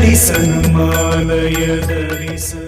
दर्शनमालय दर्शन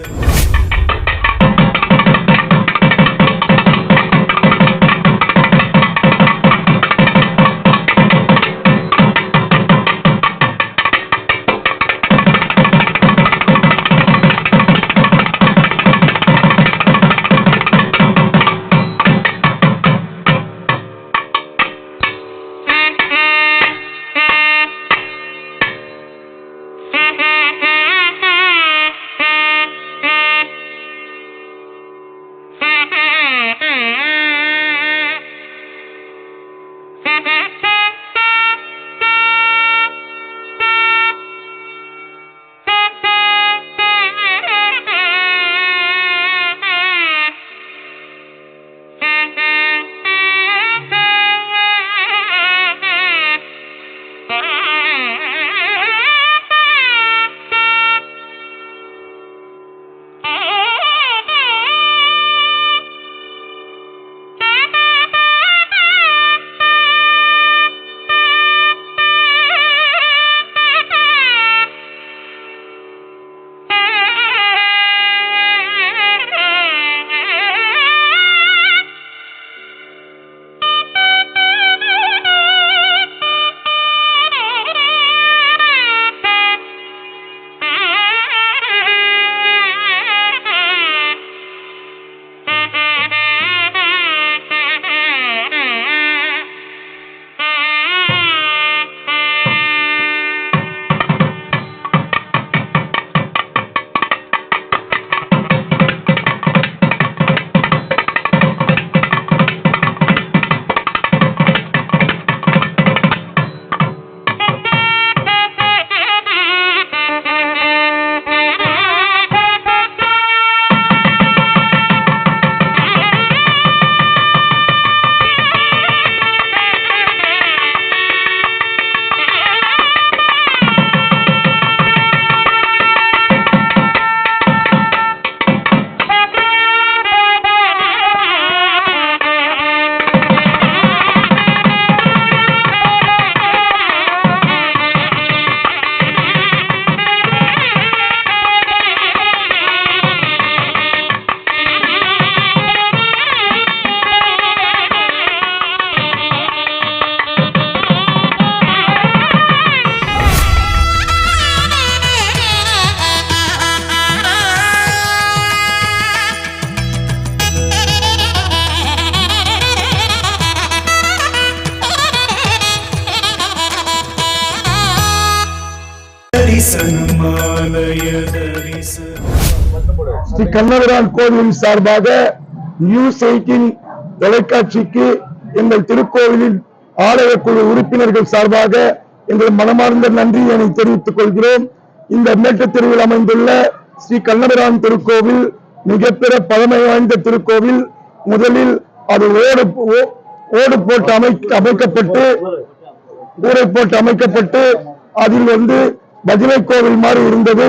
ஸ்ரீ கண்ணபிரான் கோவிலின் சார்பாக நியூஸ் 18 தொலைக்காட்சிக்கு எங்கள் திருக்கோவிலின் ஆலய குழு உறுப்பினர்கள் சார்பாக எங்கள் மனமார்ந்த நன்றியை தெரிவித்துக் கொள்கிறோம். இந்த மேட்டுத்தெருவில் அமைந்துள்ள ஸ்ரீ கண்ணபிரான் திருக்கோவில் மிகப்பெரிய பழமை வாய்ந்த திருக்கோவில். முதலில் அது ஓடு போட்டு அமைக்கப்பட்டு அதில் பஜனை கோவில் மாதிரி இருந்தது.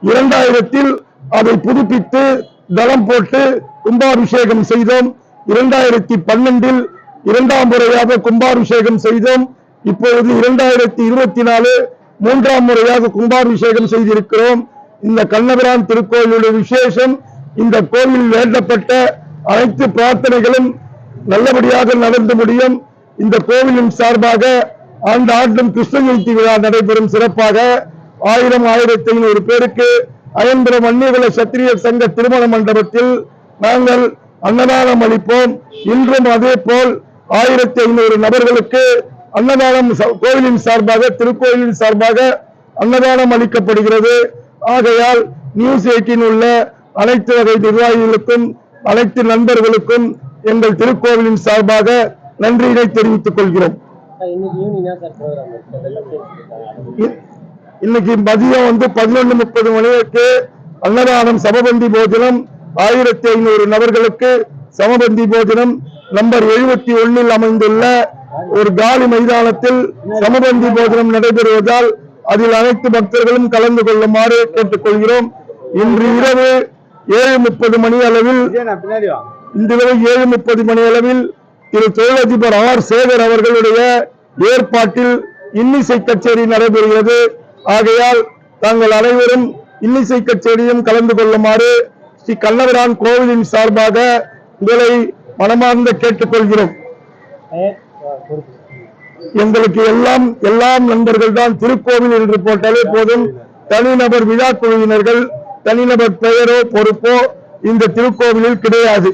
2000 அதை புதுப்பித்து தளம் போட்டு கும்பாபிஷேகம் செய்தோம். 2012 இரண்டாம் முறையாக கும்பாபிஷேகம் செய்தோம். இப்பொழுது 2024 மூன்றாம் முறையாக கும்பாபிஷேகம் செய்திருக்கிறோம். இந்த கண்ணபிரான் திருக்கோயிலுடைய விசேஷம், இந்த கோவில் வேண்டப்பட்ட அனைத்து பிரார்த்தனைகளும் நல்லபடியாக நடந்து முடியும். இந்த கோவிலின் சார்பாக ஆண்டும் கிருஷ்ண ஜெயந்தி விழா நடைபெறும். சிறப்பாக 1000-1500 பேருக்கு அயன்புரம் அந்நியகுல சத்திரிய சங்க திருமண மண்டபத்தில் நாங்கள் அன்னதானம் அளிப்போம். இன்றும் அதே போல் 1500 நபர்களுக்கு அன்னதானம் கோவிலின் சார்பாக திருக்கோயிலின் சார்பாக அன்னதானம் அளிக்கப்படுகிறது. ஆகையால் நியூஸ் 18 உள்ள அனைத்து வகை நிர்வாகிகளுக்கும் அனைத்து நண்பர்களுக்கும் எங்கள் திருக்கோவிலின் சார்பாக நன்றியினை தெரிவித்துக் கொள்கிறோம். இன்னைக்கு மதியம் 11:30 மணிக்கு அன்னதானம் சமபந்தி போஜனம் 1500 நபர்களுக்கு சமபந்தி போஜனம் நம்பர் 71 அமைந்துள்ள ஒரு காலி மைதானத்தில் சமபந்தி போஜனம் நடைபெறுவதால் அதில் அனைத்து பக்தர்களும் கலந்து கொள்ளுமாறு கேட்டுக்கொள்கிறோம். இன்று இரவு 7:30 மணி அளவில் திரு தொழிலதிபர் ஆர் சேகர் அவர்களுடைய ஏற்பாட்டில் இன்னிசை கச்சேரி நடைபெறுகிறது. ஆகையால் தாங்கள் அனைவரும் இன்னிசை கச்சேரியும் கலந்து கொள்ளுமாறு ஸ்ரீ கண்ணபிரான் கோவிலின் சார்பாக உங்களை மனமார்ந்த கேட்டுக்கொள்கிறோம். எங்களுக்கு எல்லாம் நண்பர்கள் தான். திருக்கோவில் என்று போட்டாலே போதும். தனிநபர் விழா குழுவினர்கள், தனிநபர் பெயரோ பொறுப்போ இந்த திருக்கோவிலில் கிடையாது.